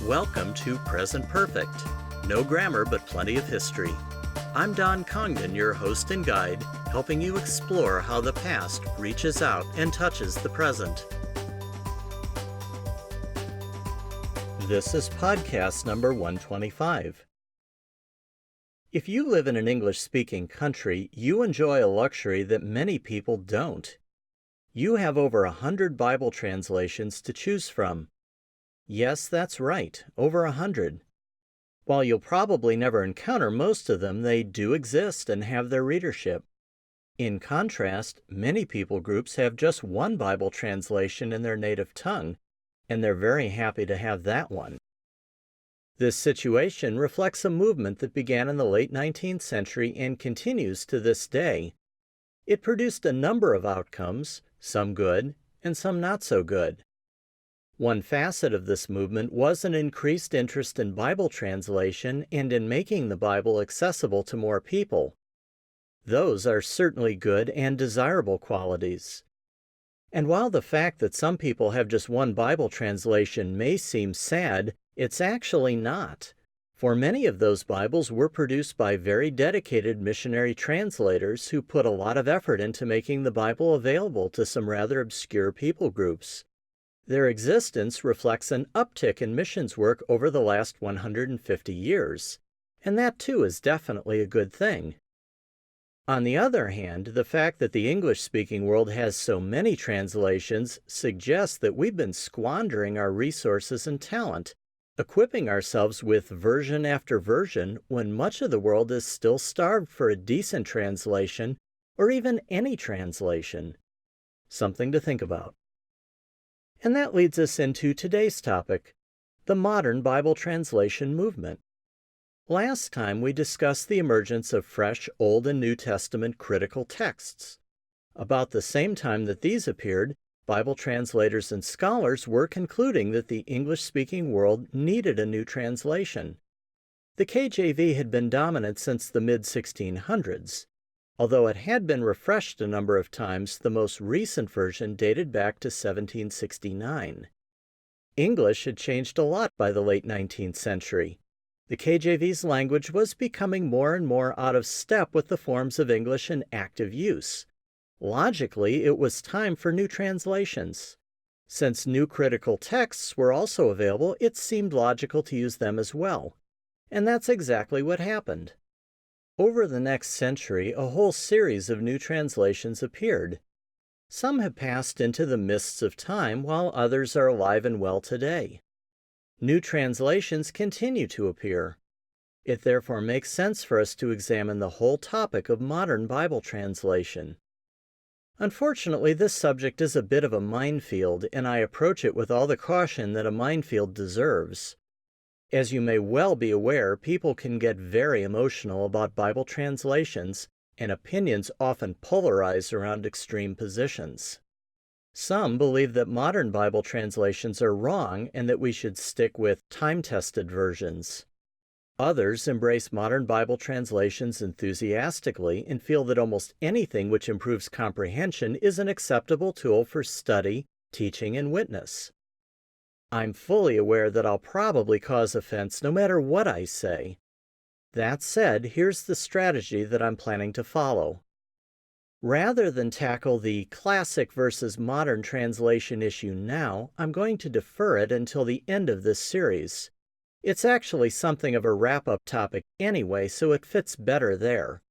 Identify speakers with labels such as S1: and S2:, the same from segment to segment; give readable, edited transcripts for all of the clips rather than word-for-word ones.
S1: Welcome to Present Perfect. No grammar, but plenty of history. I'm Don Congdon, your host and guide, helping you explore how the past reaches out and touches the present. This is podcast number 125. If you live in an English-speaking country, you enjoy a luxury that many people don't. You have over 100 Bible translations to choose from. Yes, that's right, over 100. While you'll probably never encounter most of them, they do exist and have their readership. In contrast, many people groups have just one Bible translation in their native tongue, and they're very happy to have that one. This situation reflects a movement that began in the late 19th century and continues to this day. It produced a number of outcomes, some good and some not so good. One facet of this movement was an increased interest in Bible translation and in making the Bible accessible to more people. Those are certainly good and desirable qualities. And while the fact that some people have just one Bible translation may seem sad, it's actually not. For many of those Bibles were produced by very dedicated missionary translators who put a lot of effort into making the Bible available to some rather obscure people groups. Their existence reflects an uptick in missions work over the last 150 years, and that too is definitely a good thing. On the other hand, the fact that the English-speaking world has so many translations suggests that we've been squandering our resources and talent, equipping ourselves with version after version when much of the world is still starved for a decent translation or even any translation. Something to think about. And that leads us into today's topic, the modern Bible translation movement. Last time we discussed the emergence of fresh Old and New Testament critical texts. About the same time that these appeared, Bible translators and scholars were concluding that the English-speaking world needed a new translation. The KJV had been dominant since the mid-1600s. Although it had been refreshed a number of times, the most recent version dated back to 1769. English had changed a lot by the late 19th century. The KJV's language was becoming more and more out of step with the forms of English in active use. Logically, it was time for new translations. Since new critical texts were also available, it seemed logical to use them as well. And that's exactly what happened. Over the next century, a whole series of new translations appeared. Some have passed into the mists of time, while others are alive and well today. New translations continue to appear. It therefore makes sense for us to examine the whole topic of modern Bible translation. Unfortunately, this subject is a bit of a minefield, and I approach it with all the caution that a minefield deserves. As you may well be aware, people can get very emotional about Bible translations, and opinions often polarize around extreme positions. Some believe that modern Bible translations are wrong and that we should stick with time-tested versions. Others embrace modern Bible translations enthusiastically and feel that almost anything which improves comprehension is an acceptable tool for study, teaching, and witness. I'm fully aware that I'll probably cause offense no matter what I say. That said, here's the strategy that I'm planning to follow. Rather than tackle the classic versus modern translation issue now, I'm going to defer it until the end of this series. It's actually something of a wrap-up topic anyway, so it fits better there.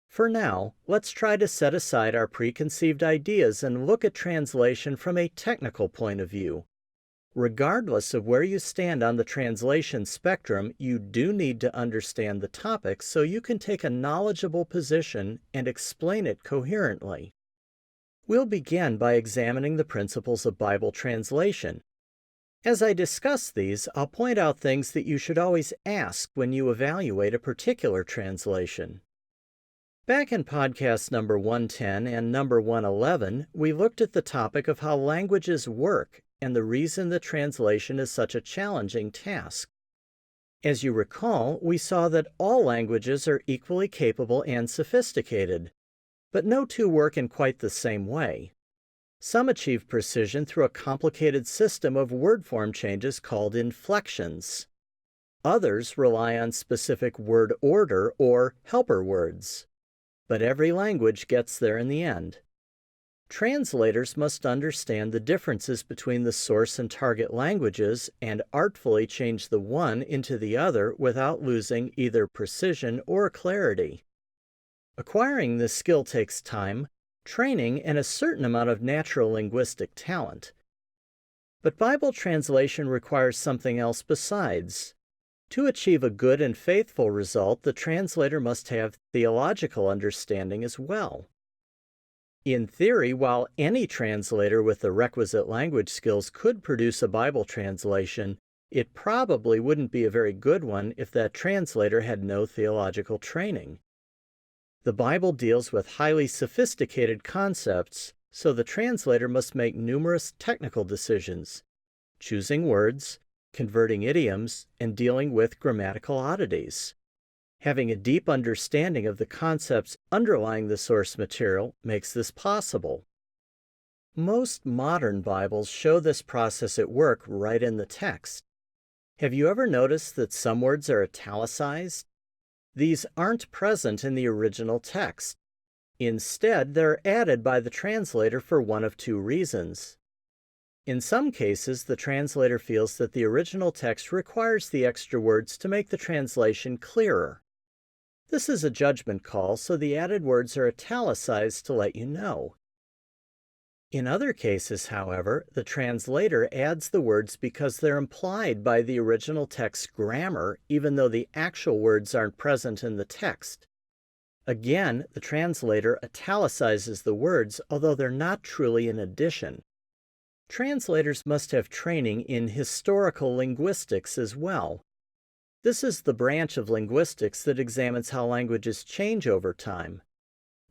S1: For now, let's try to set aside our preconceived ideas and look at translation from a technical point of view. Regardless of where you stand on the translation spectrum, you do need to understand the topic so you can take a knowledgeable position and explain it coherently. We'll begin by examining the principles of Bible translation. As I discuss these, I'll point out things that you should always ask when you evaluate a particular translation. Back in podcast number 110 and number 111, we looked at the topic of how languages work and the reason that translation is such a challenging task. As you recall, we saw that all languages are equally capable and sophisticated, but no two work in quite the same way. Some achieve precision through a complicated system of word form changes called inflections. Others rely on specific word order or helper words. But every language gets there in the end. Translators must understand the differences between the source and target languages and artfully change the one into the other without losing either precision or clarity. Acquiring this skill takes time, training, and a certain amount of natural linguistic talent. But Bible translation requires something else besides. To achieve a good and faithful result, the translator must have theological understanding as well. In theory, while any translator with the requisite language skills could produce a Bible translation, it probably wouldn't be a very good one if that translator had no theological training. The Bible deals with highly sophisticated concepts, so the translator must make numerous technical decisions, choosing words, converting idioms, and dealing with grammatical oddities. Having a deep understanding of the concepts underlying the source material makes this possible. Most modern Bibles show this process at work right in the text. Have you ever noticed that some words are italicized? These aren't present in the original text. Instead, they're added by the translator for one of two reasons. In some cases, the translator feels that the original text requires the extra words to make the translation clearer. This is a judgment call, so the added words are italicized to let you know. In other cases, however, the translator adds the words because they're implied by the original text's grammar, even though the actual words aren't present in the text. Again, the translator italicizes the words, although they're not truly an addition. Translators must have training in historical linguistics as well. This is the branch of linguistics that examines how languages change over time.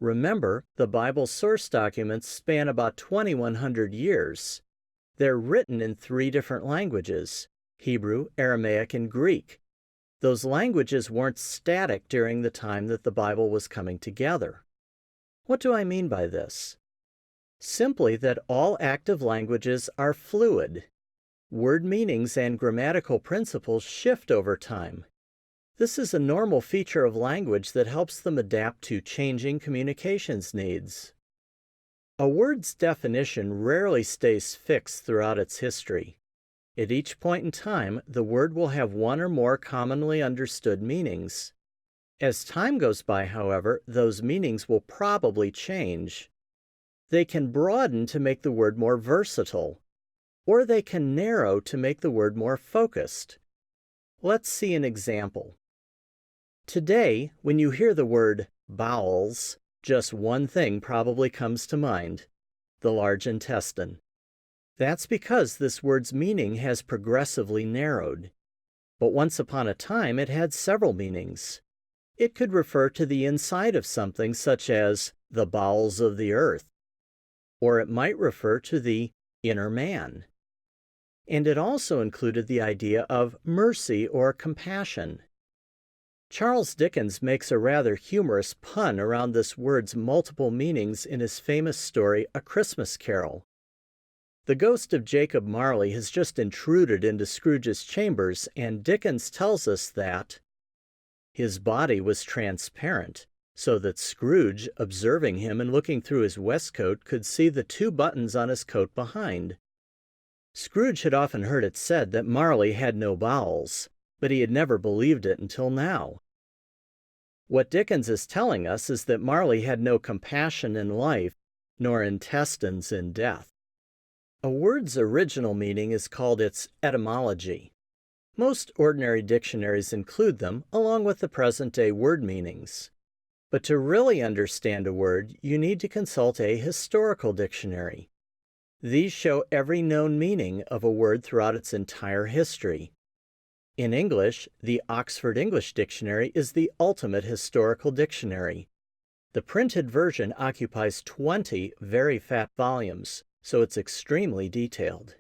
S1: Remember, the Bible's source documents span about 2,100 years. They're written in 3 different languages: Hebrew, Aramaic, and Greek. Those languages weren't static during the time that the Bible was coming together. What do I mean by this? Simply that all active languages are fluid. Word meanings and grammatical principles shift over time. This is a normal feature of language that helps them adapt to changing communications needs. A word's definition rarely stays fixed throughout its history. At each point in time, the word will have one or more commonly understood meanings. As time goes by, however, those meanings will probably change. They can broaden to make the word more versatile, or they can narrow to make the word more focused. Let's see an example. Today, when you hear the word bowels, just one thing probably comes to mind: the large intestine. That's because this word's meaning has progressively narrowed. But once upon a time, it had several meanings. It could refer to the inside of something, such as the bowels of the earth, or it might refer to the inner man. And it also included the idea of mercy or compassion. Charles Dickens makes a rather humorous pun around this word's multiple meanings in his famous story, A Christmas Carol. The ghost of Jacob Marley has just intruded into Scrooge's chambers, and Dickens tells us that his body was transparent, so that Scrooge, observing him and looking through his waistcoat, could see the 2 buttons on his coat behind. Scrooge had often heard it said that Marley had no bowels, but he had never believed it until now. What Dickens is telling us is that Marley had no compassion in life, nor intestines in death. A word's original meaning is called its etymology. Most ordinary dictionaries include them, along with the present-day word meanings. But to really understand a word, you need to consult a historical dictionary. These show every known meaning of a word throughout its entire history. In English, the Oxford English Dictionary is the ultimate historical dictionary. The printed version occupies 20 very fat volumes, so it's extremely detailed.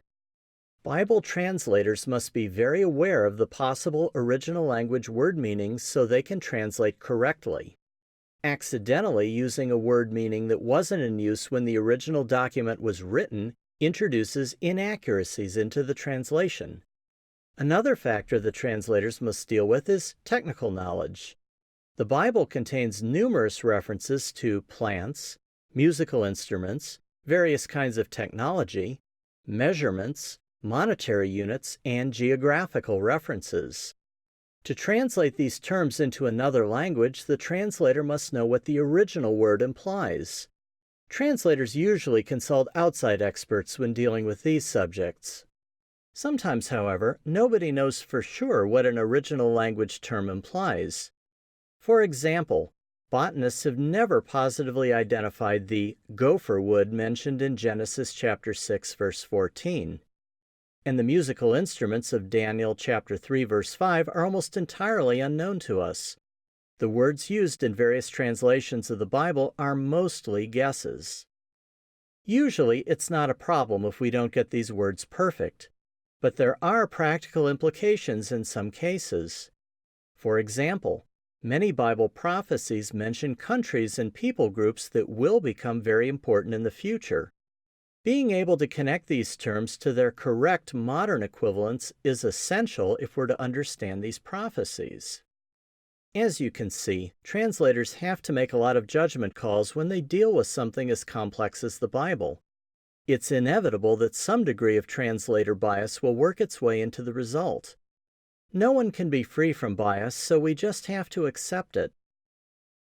S1: Bible translators must be very aware of the possible original language word meanings so they can translate correctly. Accidentally using a word meaning that wasn't in use when the original document was written introduces inaccuracies into the translation. Another factor the translators must deal with is technical knowledge. The Bible contains numerous references to plants, musical instruments, various kinds of technology, measurements, monetary units, and geographical references. To translate these terms into another language, the translator must know what the original word implies. Translators usually consult outside experts when dealing with these subjects. Sometimes, however, nobody knows for sure what an original language term implies. For example, botanists have never positively identified the gopher wood mentioned in Genesis chapter 6, verse 14. And the musical instruments of Daniel chapter 3, verse 5 are almost entirely unknown to us. The words used in various translations of the Bible are mostly guesses. Usually, it's not a problem if we don't get these words perfect, but there are practical implications in some cases. For example, many Bible prophecies mention countries and people groups that will become very important in the future. Being able to connect these terms to their correct modern equivalents is essential if we're to understand these prophecies. As you can see, translators have to make a lot of judgment calls when they deal with something as complex as the Bible. It's inevitable that some degree of translator bias will work its way into the result. No one can be free from bias, so we just have to accept it.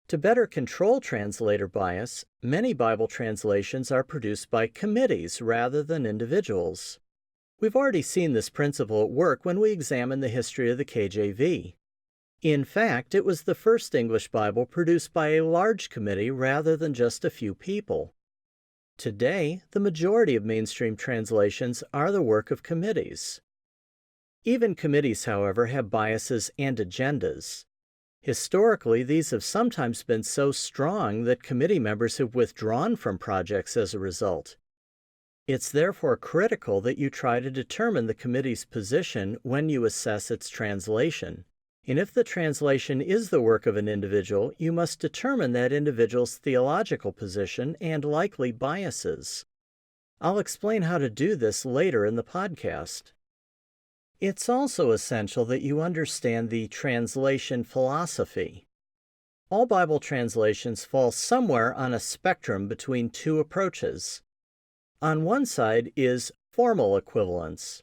S1: To better control translator bias, many Bible translations are produced by committees rather than individuals. We've already seen this principle at work when we examined the history of the KJV. In fact, it was the first English Bible produced by a large committee rather than just a few people. Today, the majority of mainstream translations are the work of committees. Even committees, however, have biases and agendas. Historically, these have sometimes been so strong that committee members have withdrawn from projects as a result. It's therefore critical that you try to determine the committee's position when you assess its translation. And if the translation is the work of an individual, you must determine that individual's theological position and likely biases. I'll explain how to do this later in the podcast. It's also essential that you understand the translation philosophy. All Bible translations fall somewhere on a spectrum between two approaches. On one side is formal equivalence.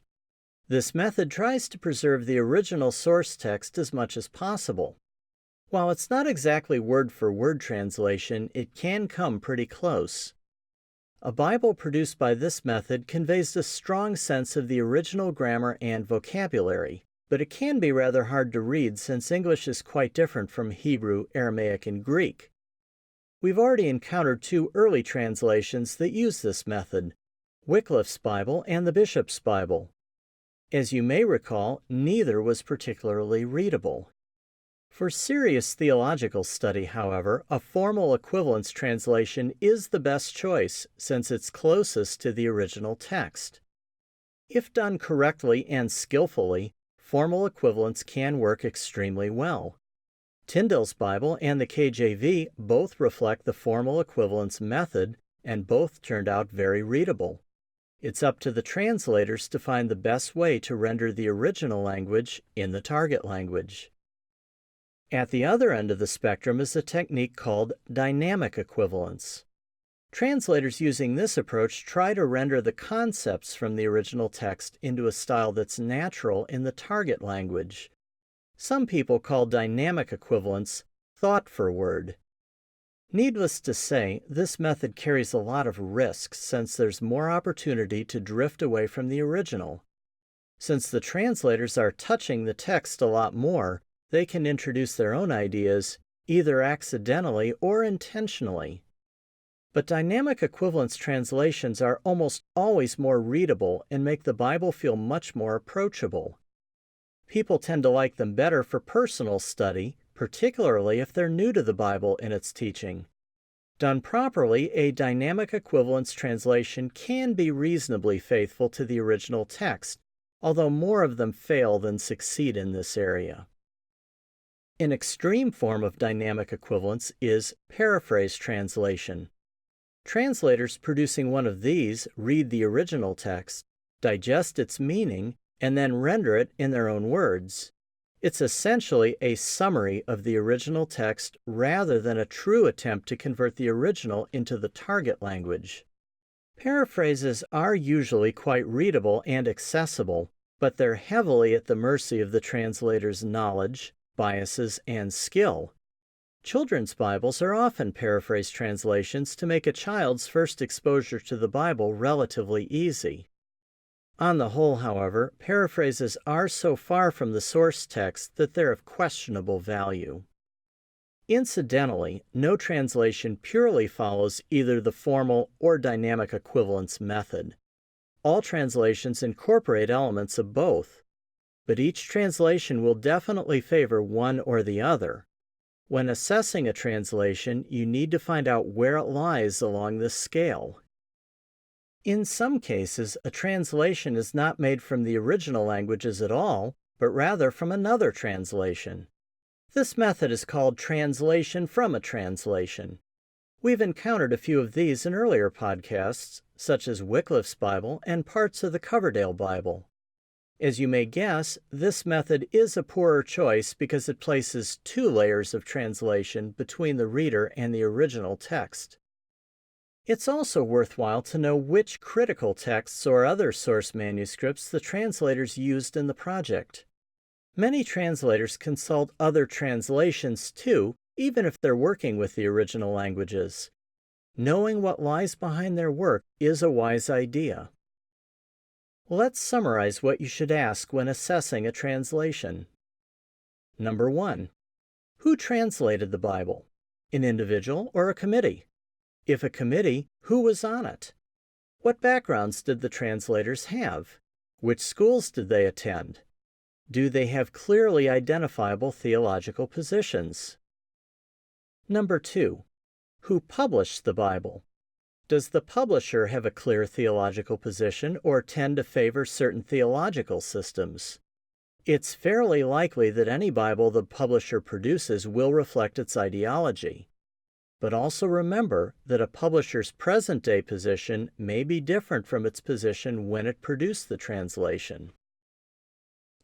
S1: This method tries to preserve the original source text as much as possible. While it's not exactly word-for-word translation, it can come pretty close. A Bible produced by this method conveys a strong sense of the original grammar and vocabulary, but it can be rather hard to read since English is quite different from Hebrew, Aramaic, and Greek. We've already encountered two early translations that use this method, Wycliffe's Bible and the Bishop's Bible. As you may recall, neither was particularly readable. For serious theological study, however, a formal equivalence translation is the best choice since it's closest to the original text. If done correctly and skillfully, formal equivalence can work extremely well. Tyndale's Bible and the KJV both reflect the formal equivalence method, and both turned out very readable. It's up to the translators to find the best way to render the original language in the target language. At the other end of the spectrum is a technique called dynamic equivalence. Translators using this approach try to render the concepts from the original text into a style that's natural in the target language. Some people call dynamic equivalence thought for word. Needless to say, this method carries a lot of risks since there's more opportunity to drift away from the original. Since the translators are touching the text a lot more, they can introduce their own ideas, either accidentally or intentionally. But dynamic equivalence translations are almost always more readable and make the Bible feel much more approachable. People tend to like them better for personal study, particularly if they're new to the Bible and its teaching. Done properly, a dynamic equivalence translation can be reasonably faithful to the original text, although more of them fail than succeed in this area. An extreme form of dynamic equivalence is paraphrase translation. Translators producing one of these read the original text, digest its meaning, and then render it in their own words. It's essentially a summary of the original text rather than a true attempt to convert the original into the target language. Paraphrases are usually quite readable and accessible, but they're heavily at the mercy of the translator's knowledge, biases, and skill. Children's Bibles are often paraphrase translations to make a child's first exposure to the Bible relatively easy. On the whole, however, paraphrases are so far from the source text that they're of questionable value. Incidentally, no translation purely follows either the formal or dynamic equivalence method. All translations incorporate elements of both, but each translation will definitely favor one or the other. When assessing a translation, you need to find out where it lies along this scale. In some cases, a translation is not made from the original languages at all, but rather from another translation. This method is called translation from a translation. We've encountered a few of these in earlier podcasts, such as Wycliffe's Bible and parts of the Coverdale Bible. As you may guess, this method is a poorer choice because it places two layers of translation between the reader and the original text. It's also worthwhile to know which critical texts or other source manuscripts the translators used in the project. Many translators consult other translations too, even if they're working with the original languages. Knowing what lies behind their work is a wise idea. Let's summarize what you should ask when assessing a translation. Number 1. Who translated the Bible? An individual or a committee? If a committee, who was on it? What backgrounds did the translators have? Which schools did they attend? Do they have clearly identifiable theological positions? Number 2. Who published the Bible? Does the publisher have a clear theological position or tend to favor certain theological systems? It's fairly likely that any Bible the publisher produces will reflect its ideology. But also remember that a publisher's present-day position may be different from its position when it produced the translation.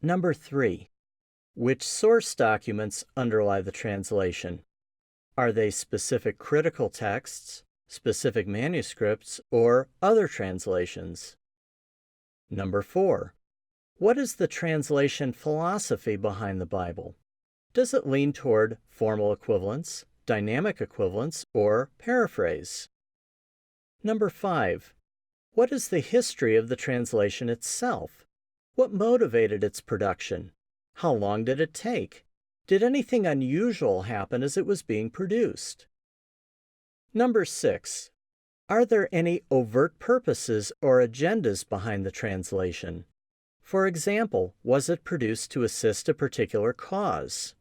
S1: Number 3. Which source documents underlie the translation? Are they specific critical texts, specific manuscripts, or other translations? Number 4. What is the translation philosophy behind the Bible? Does it lean toward formal equivalence, dynamic equivalence, or paraphrase? Number 5. What is the history of the translation itself? What motivated its production? How long did it take? Did anything unusual happen as it was being produced? Number 6. Are there any overt purposes or agendas behind the translation? For example, was it produced to assist a particular cause?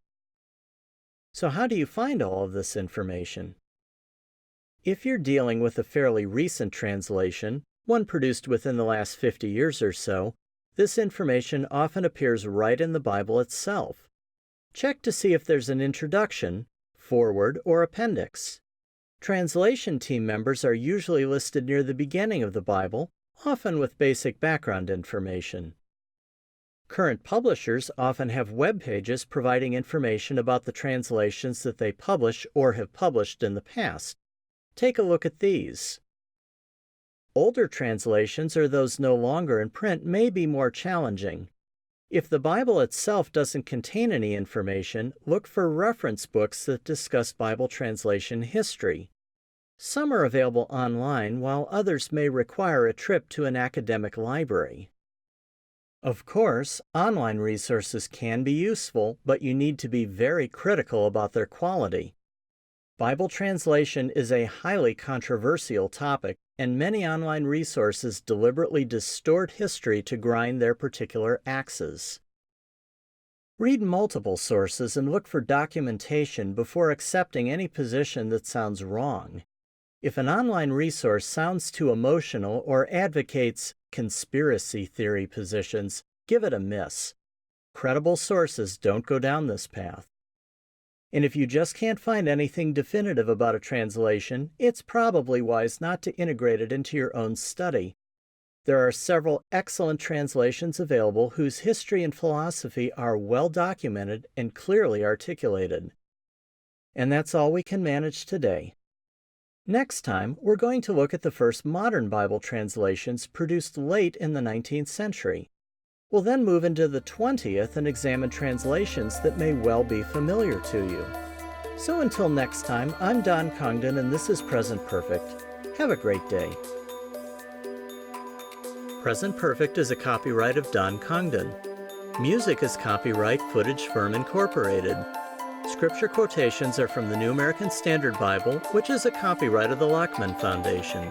S1: So how do you find all of this information? If you're dealing with a fairly recent translation, one produced within the last 50 years or so, this information often appears right in the Bible itself. Check to see if there's an introduction, foreword, or appendix. Translation team members are usually listed near the beginning of the Bible, often with basic background information. Current publishers often have web pages providing information about the translations that they publish or have published in the past. Take a look at these. Older translations, or those no longer in print, may be more challenging. If the Bible itself doesn't contain any information, look for reference books that discuss Bible translation history. Some are available online, while others may require a trip to an academic library. Of course, online resources can be useful, but you need to be very critical about their quality. Bible translation is a highly controversial topic, and many online resources deliberately distort history to grind their particular axes. Read multiple sources and look for documentation before accepting any position that sounds wrong. If an online resource sounds too emotional or advocates conspiracy theory positions, give it a miss. Credible sources don't go down this path. And if you just can't find anything definitive about a translation, it's probably wise not to integrate it into your own study. There are several excellent translations available whose history and philosophy are well documented and clearly articulated. And that's all we can manage today. Next time, we're going to look at the first modern Bible translations produced late in the 19th century. We'll then move into the 20th and examine translations that may well be familiar to you. So until next time, I'm Don Congdon and this is Present Perfect. Have a great day. Present Perfect is a copyright of Don Congdon. Music is copyright Footage Firm Incorporated. Scripture quotations are from the New American Standard Bible, which is a copyright of the Lockman Foundation.